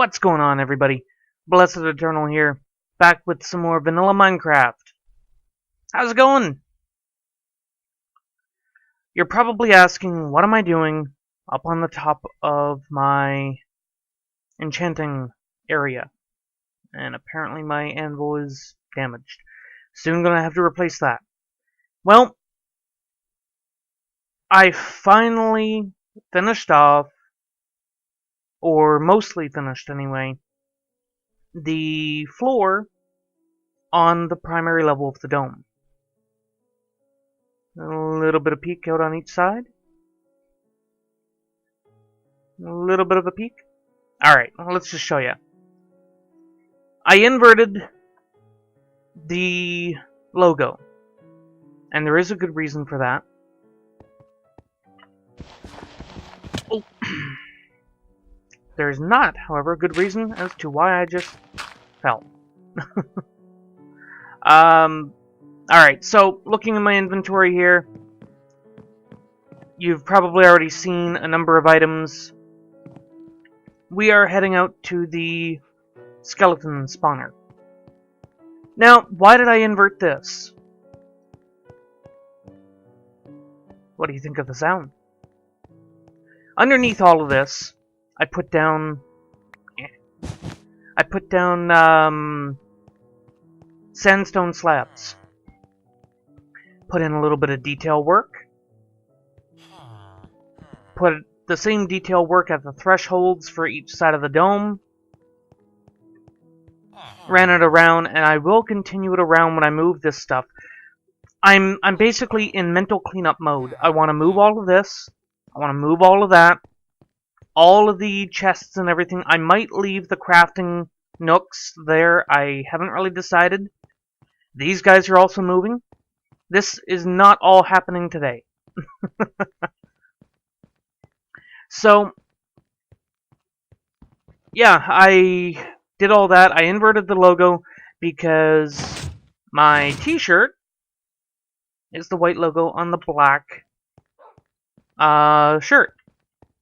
What's going on, everybody? Blessed Eternal here, back with some more vanilla Minecraft. How's it going? You're probably asking, what am I doing up on the top of my enchanting area? And apparently my anvil is damaged. Soon gonna have to replace that. Well, I finally finished off, or mostly finished anyway, the floor on the primary level of the dome. A little bit of peek out on each side. A little bit of a peek. Alright, let's just show you. I inverted the logo. And there is a good reason for that. Oh. There's not, however, a good reason as to why I just fell. Alright, so looking in my inventory here, you've probably already seen a number of items. We are heading out to the skeleton spawner. Now, why did I invert this? What do you think of the sound? Underneath all of this, I put down sandstone slabs. Put in a little bit of detail work. Put the same detail work at the thresholds for each side of the dome. Ran it around, and I will continue it around when I move this stuff. I'm basically in mental cleanup mode. I want to move all of this. I want to move all of that. All of the chests and everything. I might leave the crafting nooks there. I haven't really decided. These guys are also moving. This is not all happening today. So, yeah, I did all that. I inverted the logo because my t-shirt is the white logo on the black shirt.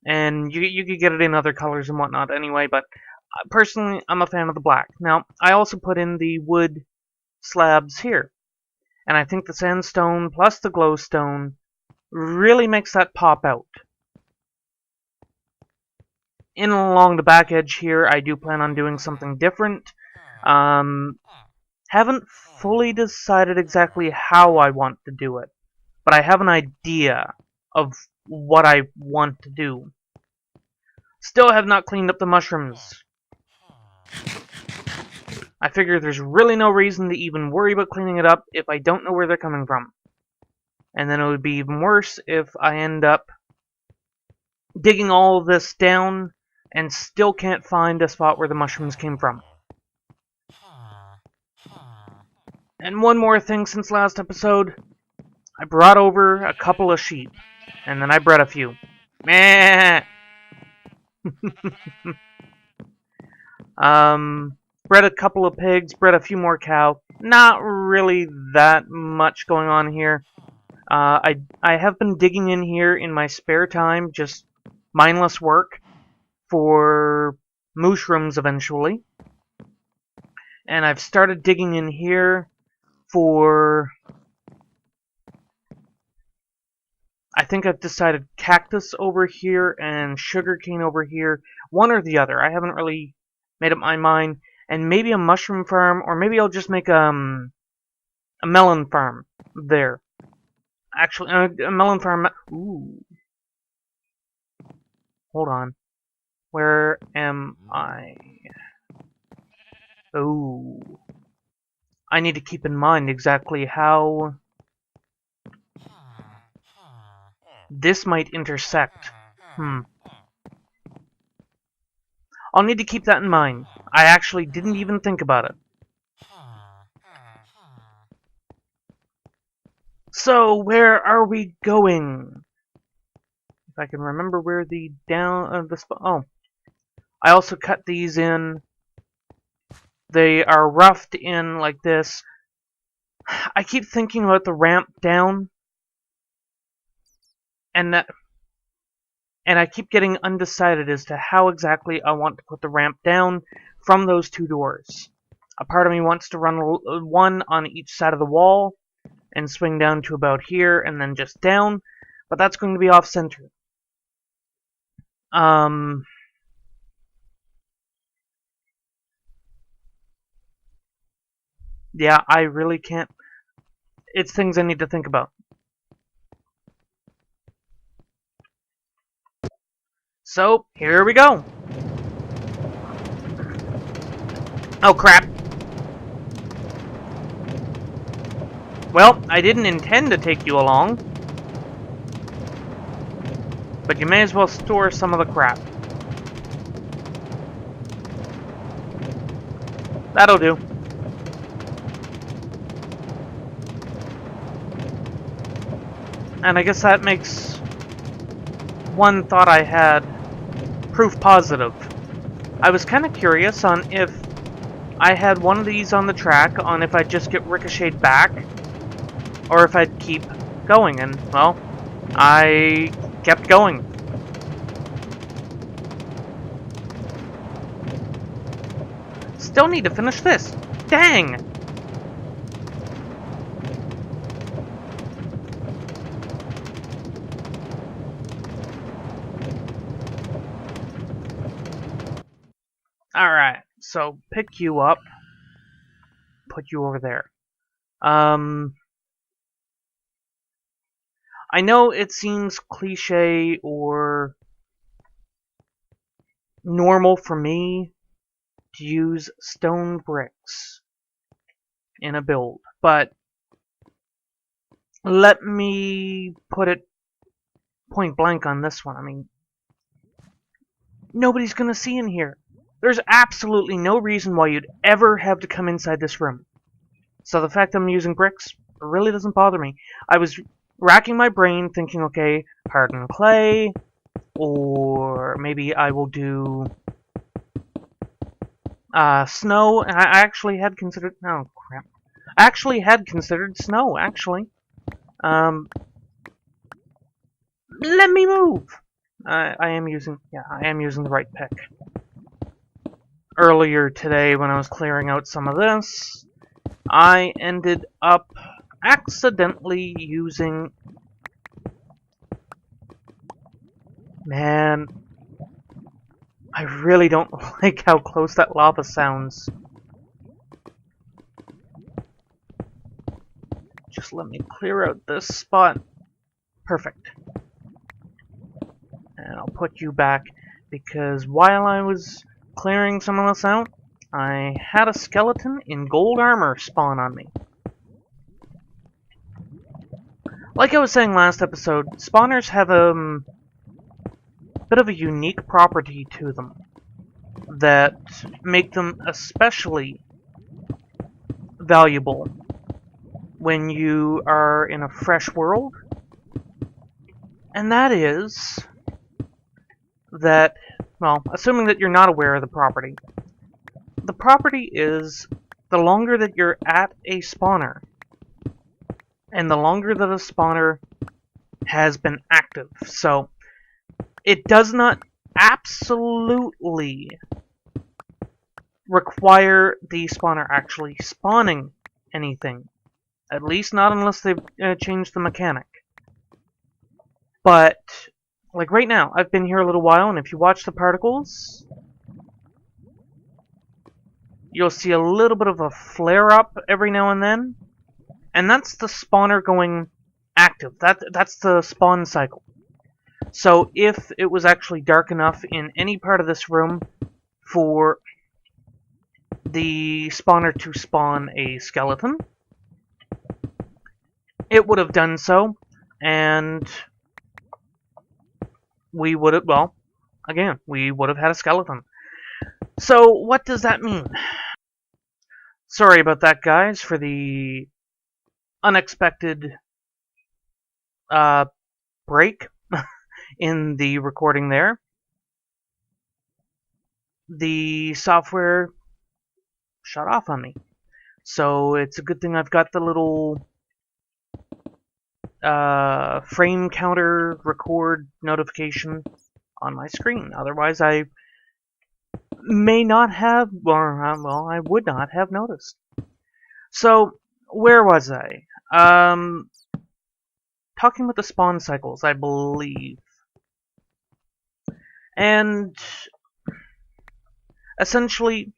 And you could get it in other colors and whatnot anyway, but personally, I'm a fan of the black. Now, I also put in the wood slabs here. And I think the sandstone plus the glowstone really makes that pop out. In along the back edge here, I do plan on doing something different. Haven't fully decided exactly how I want to do it, but I have an idea of what I want to do. Still have not cleaned up the mushrooms. I figure there's really no reason to even worry about cleaning it up if I don't know where they're coming from. And then it would be even worse if I end up digging all of this down and still can't find a spot where the mushrooms came from. And one more thing since last episode, I brought over a couple of sheep, and then I bred a few. Meh! Bred a couple of pigs, bred a few more cow. Not really that much going on here. I have been digging in here in my spare time, just mindless work, for mushrooms eventually. And I've started digging in here for... I think I've decided cactus over here and sugarcane over here. One or the other. I haven't really made up my mind. And maybe a mushroom farm, or maybe I'll just make a melon farm there. Actually, a melon farm... Ooh. Hold on. Where am I? Ooh. I need to keep in mind exactly how this might intersect. I'll need to keep that in mind. I actually didn't even think about it. So, where are we going? If I can remember where the oh. I also cut these in. They are roughed in like this. I keep thinking about the ramp down. And that... And I keep getting undecided as to how exactly I want to put the ramp down from those two doors. A part of me wants to run one on each side of the wall and swing down to about here and then just down, but that's going to be off-center. Yeah, I really can't. It's things I need to think about. So, here we go. Oh, crap. Well, I didn't intend to take you along. But you may as well store some of the crap. That'll do. And I guess that makes one thought I had proof positive. I was kind of curious on if I had one of these on the track, on if I'd just get ricocheted back, or if I'd keep going, and, well, I kept going. Still need to finish this. Dang! Alright, so pick you up, put you over there. I know it seems cliche or normal for me to use stone bricks in a build, but let me put it point blank on this one. I mean, nobody's gonna see in here. There's absolutely no reason why you'd ever have to come inside this room. So the fact that I'm using bricks really doesn't bother me. I was racking my brain thinking, okay, hardened clay, or maybe I will do snow. And I actually had considered, oh crap. I actually had considered snow, actually. Let me move! I am using the right pick. Earlier today, when I was clearing out some of this, I ended up accidentally using... Man, I really don't like how close that lava sounds. Just let me clear out this spot. Perfect. And I'll put you back, because while I was clearing some of this out, I had a skeleton in gold armor spawn on me. Like I was saying last episode, spawners have a bit of a unique property to them that make them especially valuable when you are in a fresh world. And that is that, well, assuming that you're not aware of the property is the longer that you're at a spawner, and the longer that a spawner has been active. So, it does not absolutely require the spawner actually spawning anything. At least not unless they've changed the mechanic. But, like right now, I've been here a little while, and if you watch the particles, you'll see a little bit of a flare-up every now and then. And that's the spawner going active. That's the spawn cycle. So if it was actually dark enough in any part of this room for the spawner to spawn a skeleton, it would have done so, and we would have, well, again, we would have had a skeleton. So what does that mean? Sorry about that, guys, for the unexpected break in the recording there. The software shut off on me. So it's a good thing I've got the little frame counter record notification on my screen. Otherwise, I may not have, or, well, I would not have noticed. So, where was I? Talking about the spawn cycles, I believe. And essentially,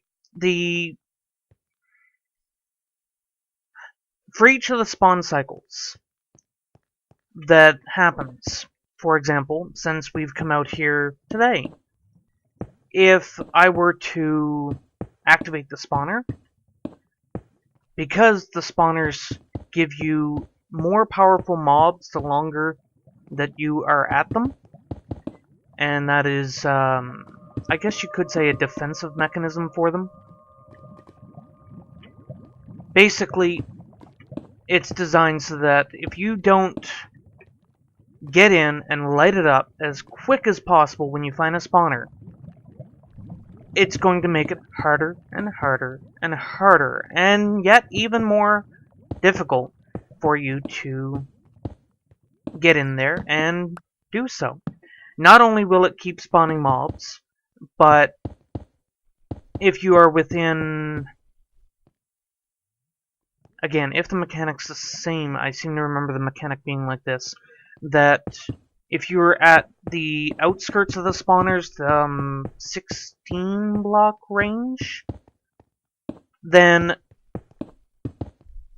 for each of the spawn cycles that happens, for example, since we've come out here today, if I were to activate the spawner, because the spawners give you more powerful mobs the longer that you are at them, and that is, I guess you could say, a defensive mechanism for them. Basically, it's designed so that if you don't get in and light it up as quick as possible when you find a spawner, it's going to make it harder and harder and harder, and yet even more difficult for you to get in there and do so. Not only will it keep spawning mobs, but if you are within... Again, if the mechanic's the same, I seem to remember the mechanic being like this, that if you're at the outskirts of the spawners, 16 block range, then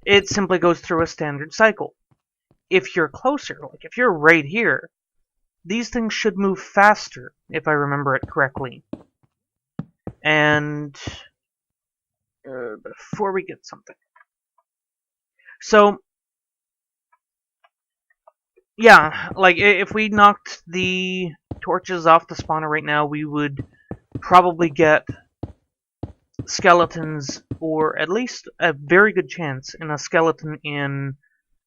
it simply goes through a standard cycle. If you're closer, like if you're right here, these things should move faster, if I remember it correctly. And before we get something. So, yeah, like if we knocked the torches off the spawner right now, we would probably get skeletons, or at least a very good chance in a skeleton in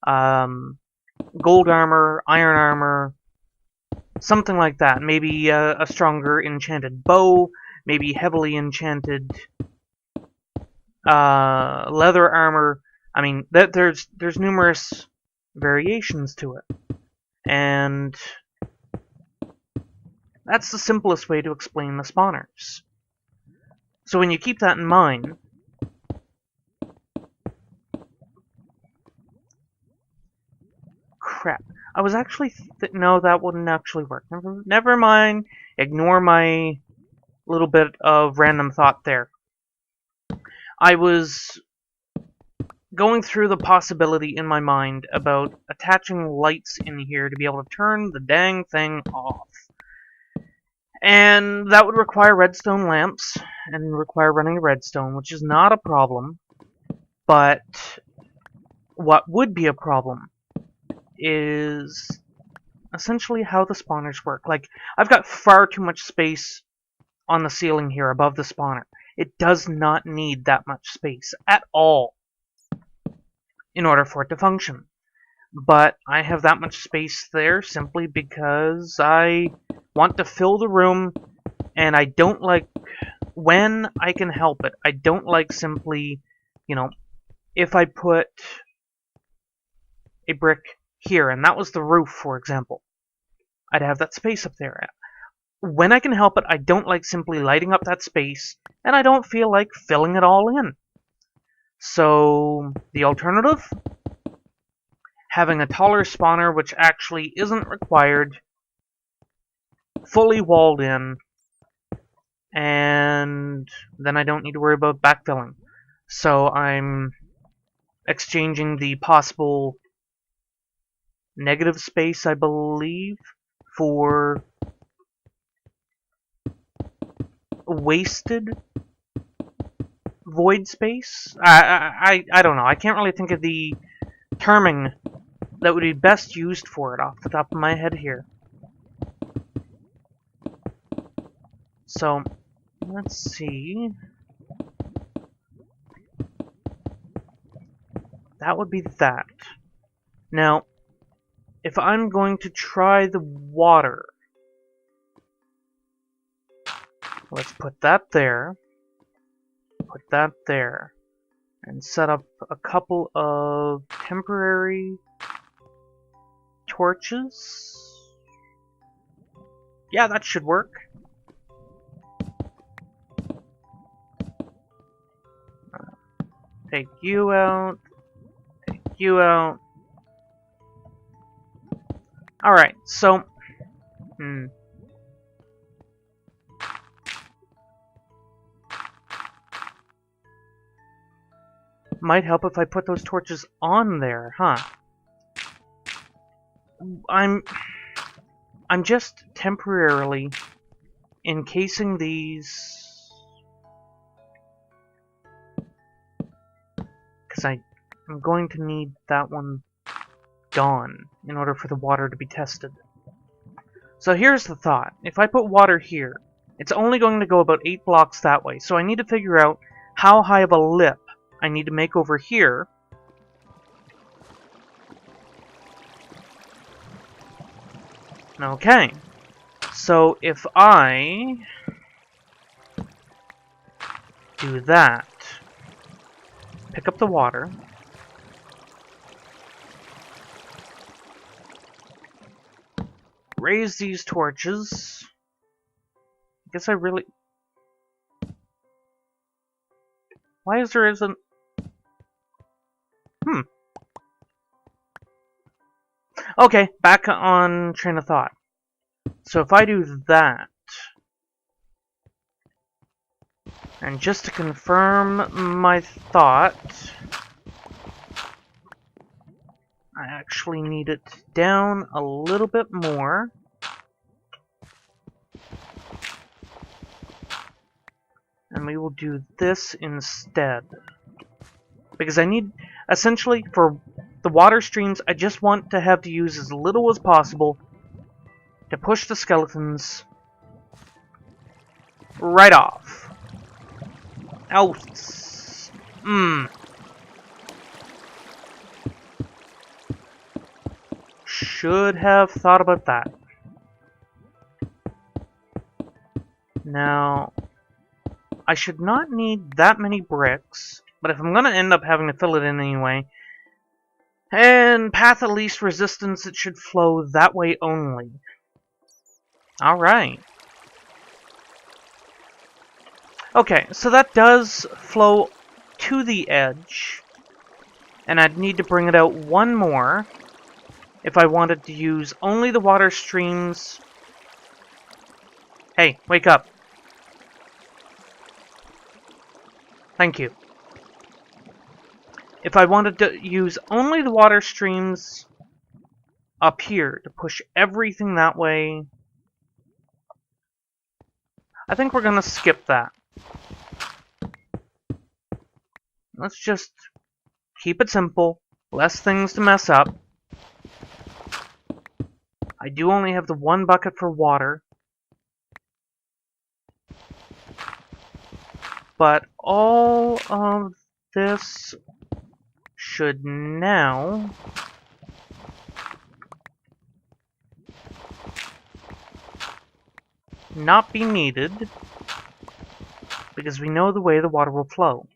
gold armor, iron armor, something like that. Maybe a stronger enchanted bow, maybe heavily enchanted leather armor. I mean, there's numerous variations to it. And that's the simplest way to explain the spawners. So when you keep that in mind, crap. I was actually no, that wouldn't actually work. Never mind. Ignore my little bit of random thought there. I was going through the possibility in my mind about attaching lights in here to be able to turn the dang thing off. And that would require redstone lamps, and require running a redstone, which is not a problem. But what would be a problem is essentially how the spawners work. Like, I've got far too much space on the ceiling here above the spawner. It does not need that much space at all in order for it to function. But I have that much space there simply because I want to fill the room, and I don't like, when I can help it, I don't like simply, you know, if I put a brick here, and that was the roof, for example, I'd have that space up there. When I can help it, I don't like simply lighting up that space, and I don't feel like filling it all in. So, the alternative? Having a taller spawner, which actually isn't required, fully walled in, and then I don't need to worry about backfilling. So I'm exchanging the possible negative space, I believe, for wasted void space. I don't know. I can't really think of the terming that would be best used for it off the top of my head here. So, let's see. That would be that. Now, if I'm going to try the water, let's put that there, put that there, and set up a couple of temporary torches. Yeah, that should work. Take you out. Take you out. Alright, so... Might help if I put those torches on there, huh? I'm just temporarily encasing these... Because I'm going to need that one gone in order for the water to be tested. So here's the thought. If I put water here, it's only going to go about 8 blocks that way. So I need to figure out how high of a lip I need to make over here. Okay. So if I do that, pick up the water, raise these torches. I guess I really... Why is there isn't... Okay, back on train of thought. So if I do that, and just to confirm my thought, I actually need it down a little bit more. And we will do this instead. Because I need, essentially, for the water streams, I just want to have to use as little as possible to push the skeletons right off. Oh, should have thought about that. Now, I should not need that many bricks, but if I'm going to end up having to fill it in anyway, and path of least resistance, it should flow that way only. Alright. Okay, so that does flow to the edge, and I'd need to bring it out one more if I wanted to use only the water streams. Hey, wake up. Thank you. If I wanted to use only the water streams up here to push everything that way, I think we're gonna skip that. Let's just keep it simple, less things to mess up. I do only have the one bucket for water, but all of this should now not be needed, because we know the way the water will flow.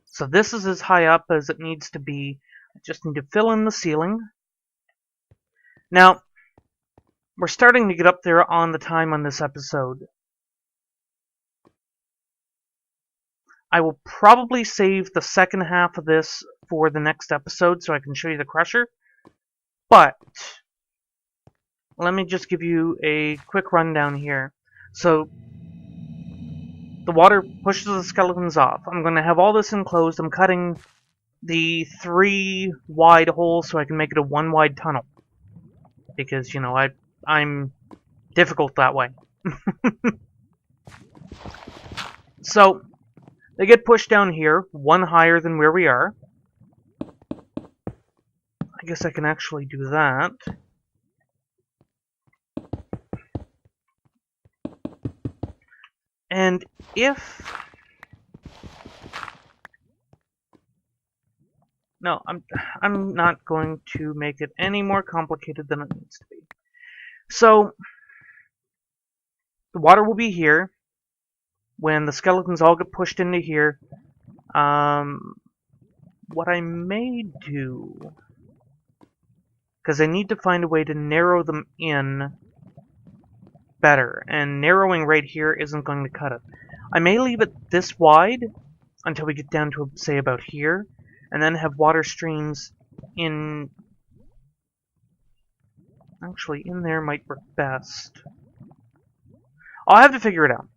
So this is as high up as it needs to be. I just need to fill in the ceiling. Now, we're starting to get up there on the time on this episode. I will probably save the second half of this for the next episode so I can show you the crusher. But let me just give you a quick rundown here. So the water pushes the skeletons off. I'm going to have all this enclosed. I'm cutting the 3 wide holes so I can make it a 1 wide tunnel. Because, you know, I'm difficult that way. So they get pushed down here, 1 higher than where we are. I guess I can actually do that. And if... No, I'm not going to make it any more complicated than it needs to be. So, the water will be here. When the skeletons all get pushed into here, what I may do because I need to find a way to narrow them in better, and narrowing right here isn't going to cut it. I may leave it this wide until we get down to, say, about here, and then have water streams in... Actually, in there might work best. I'll have to figure it out.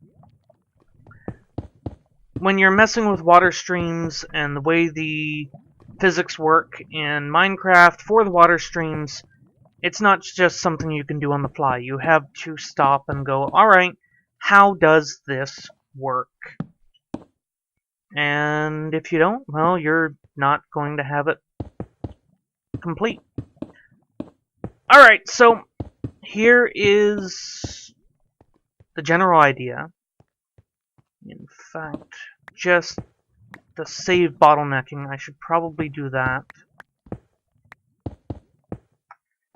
When you're messing with water streams and the way the physics work in Minecraft for the water streams, it's not just something you can do on the fly. You have to stop and go, alright, how does this work? And if you don't, well, you're not going to have it complete. Alright, so here is the general idea. In fact, just to save bottlenecking, I should probably do that.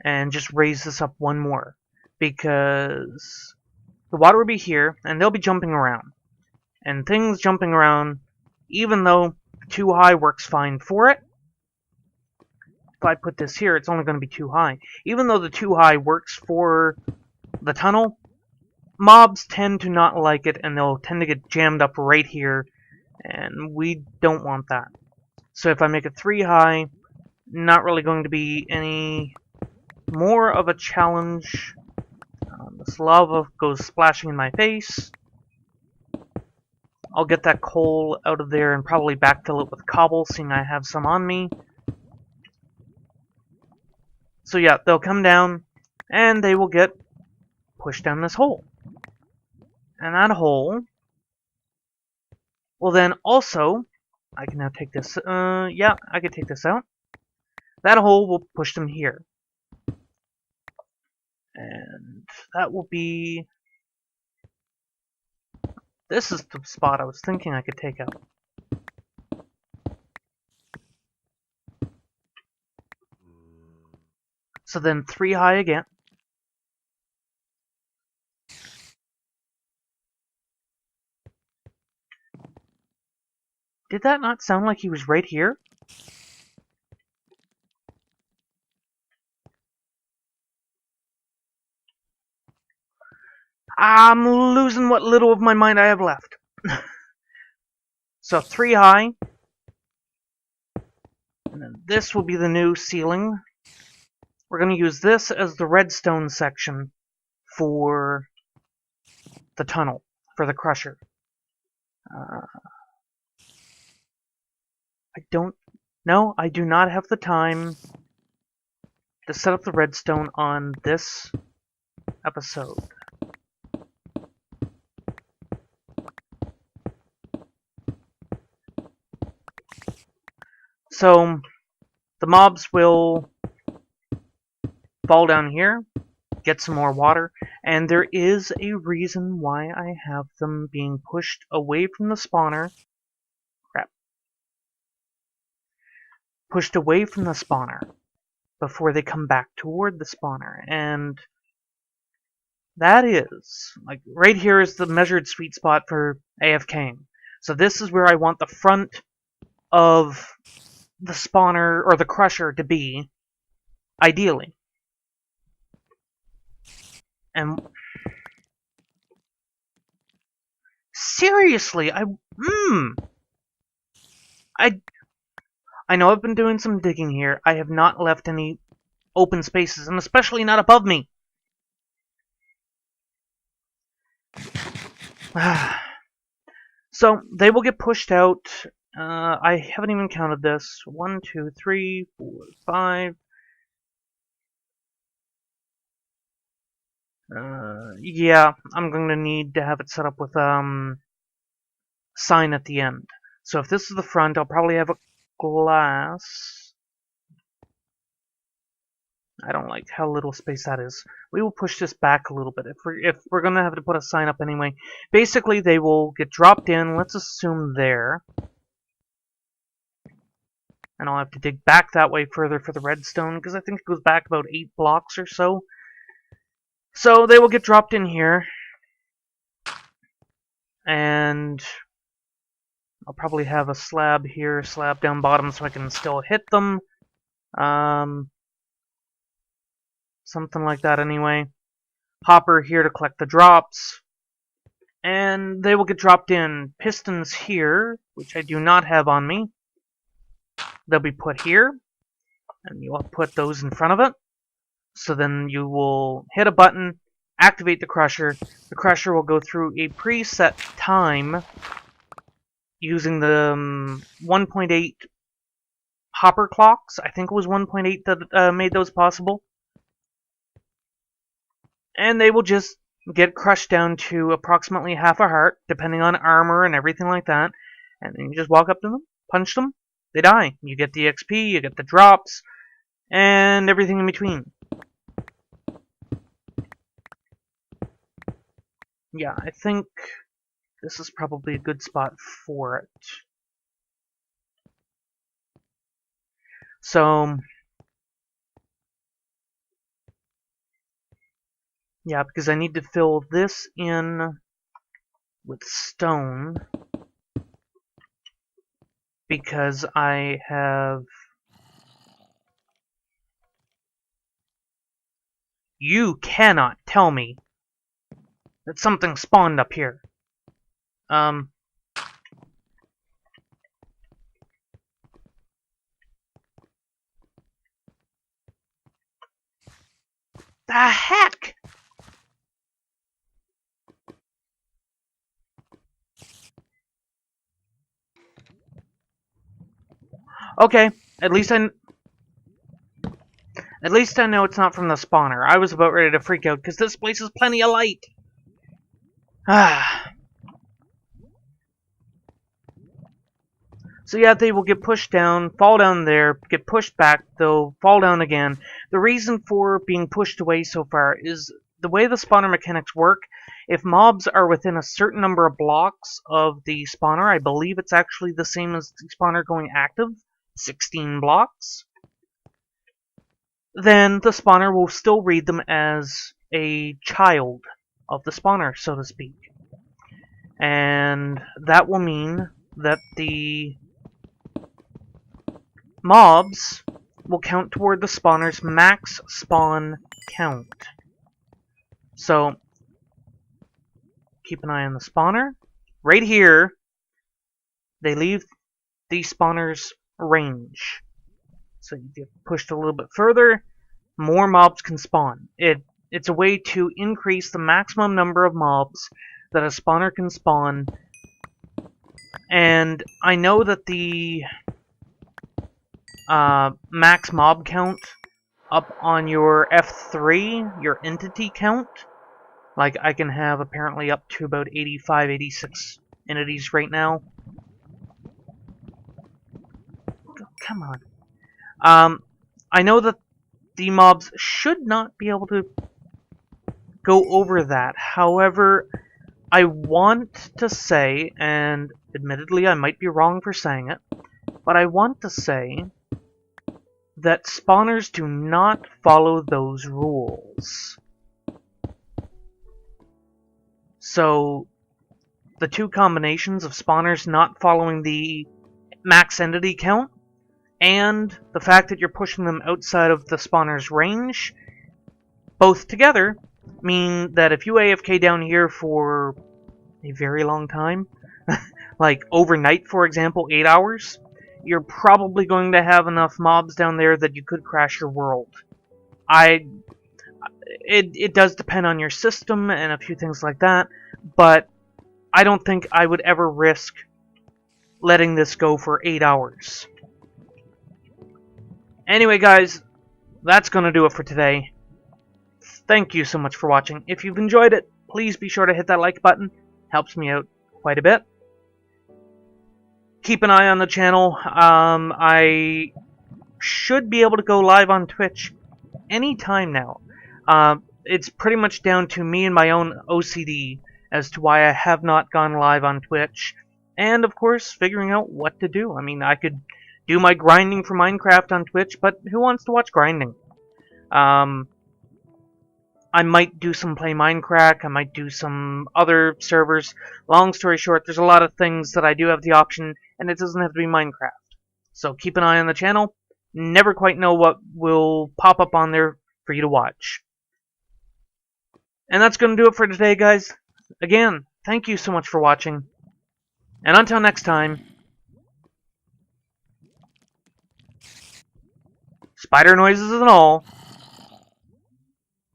And just raise this up one more. Because the water will be here, and they'll be jumping around. And things jumping around, even though too high works fine for it, if I put this here, it's only going to be too high. Even though the too high works for the tunnel, mobs tend to not like it, and they'll tend to get jammed up right here, and we don't want that. So if I make it 3 high, not really going to be any more of a challenge. This lava goes splashing in my face. I'll get that coal out of there and probably backfill it with cobble, seeing I have some on me. So yeah, they'll come down, and they will get pushed down this hole. And that hole will then also... I can now take this... yeah, I can take this out. That hole will push them here. And that will be... This is the spot I was thinking I could take out. So then 3 high again. Did that not sound like he was right here? I'm losing what little of my mind I have left. So 3 high. And then this will be the new ceiling. We're going to use this as the redstone section for the tunnel, for the crusher. I do not have the time to set up the redstone on this episode. So, the mobs will fall down here, get some more water, and there is a reason why I have them being pushed away from the spawner. Crap. Pushed away from the spawner before they come back toward the spawner, and that is, like, right here is the measured sweet spot for AFKing. So this is where I want the front of the spawner, or the crusher, to be, ideally. And seriously, I know I've been doing some digging here. I have not left any open spaces, and especially not above me. So, they will get pushed out. I haven't even counted this. 1, 2, 3, 4, 5. Yeah, I'm going to need to have it set up with sign at the end. So if this is the front, I'll probably have a glass. I don't like how little space that is. We will push this back a little bit if we're going to have to put a sign up anyway. Basically, they will get dropped in. Let's assume there. And I'll have to dig back that way further for the redstone, because I think it goes back about 8 blocks or so. So they will get dropped in here. And I'll probably have a slab here, slab down bottom, so I can still hit them. Something like that anyway. Hopper here to collect the drops. And they will get dropped in. Pistons here, which I do not have on me. They'll be put here. And you'll put those in front of it. So then you will hit a button, activate the crusher. The crusher will go through a preset time using the 1.8 hopper clocks. I think it was 1.8 that made those possible. And they will just get crushed down to approximately half a heart, depending on armor and everything like that. And then you just walk up to them, punch them, they die. You get the XP, you get the drops, and everything in between. Yeah, I think this is probably a good spot for it. So, yeah, because I need to fill this in with stone. Because I have... You cannot tell me that something spawned up here. The heck? Okay, at least I know it's not from the spawner. I was about ready to freak out because this place has plenty of light. So yeah, they will get pushed down, fall down there, get pushed back, they'll fall down again. The reason for being pushed away so far is the way the spawner mechanics work. If mobs are within a certain number of blocks of the spawner, I believe it's actually the same as the spawner going active, 16 blocks, then the spawner will still read them as a child of the spawner, so to speak. And that will mean that the mobs will count toward the spawner's max spawn count. So, keep an eye on the spawner. Right here, they leave the spawner's range. So you get pushed a little bit further, more mobs can spawn. It's a way to increase the maximum number of mobs that a spawner can spawn. And I know that the max mob count up on your F3, your entity count, like I can have apparently up to about 85, 86 entities right now. Come on. I know that the mobs should not be able to go over that. However, I want to say, and admittedly I might be wrong for saying it, but I want to say that spawners do not follow those rules. So, the two combinations of spawners not following the max entity count, and the fact that you're pushing them outside of the spawner's range, both together mean that if you AFK down here for a very long time, like overnight for example, 8 hours, you're probably going to have enough mobs down there that you could crash your world. It does depend on your system and a few things like that, but I don't think I would ever risk letting this go for 8 hours. Anyway guys, that's going to do it for today. Thank you so much for watching. If you've enjoyed it, please be sure to hit that like button. Helps me out quite a bit. Keep an eye on the channel. I should be able to go live on Twitch anytime now. It's pretty much down to me and my own OCD as to why I have not gone live on Twitch. And, of course, figuring out what to do. I mean, I could do my grinding for Minecraft on Twitch, but who wants to watch grinding? I might do some Play Minecraft, I might do some other servers. Long story short, there's a lot of things that I do have the option, and it doesn't have to be Minecraft. So keep an eye on the channel. Never quite know what will pop up on there for you to watch. And that's going to do it for today, guys. Again, thank you so much for watching. And until next time, spider noises and all,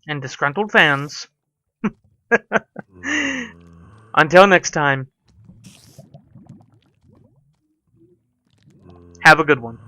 and disgruntled fans. Until next time, have a good one.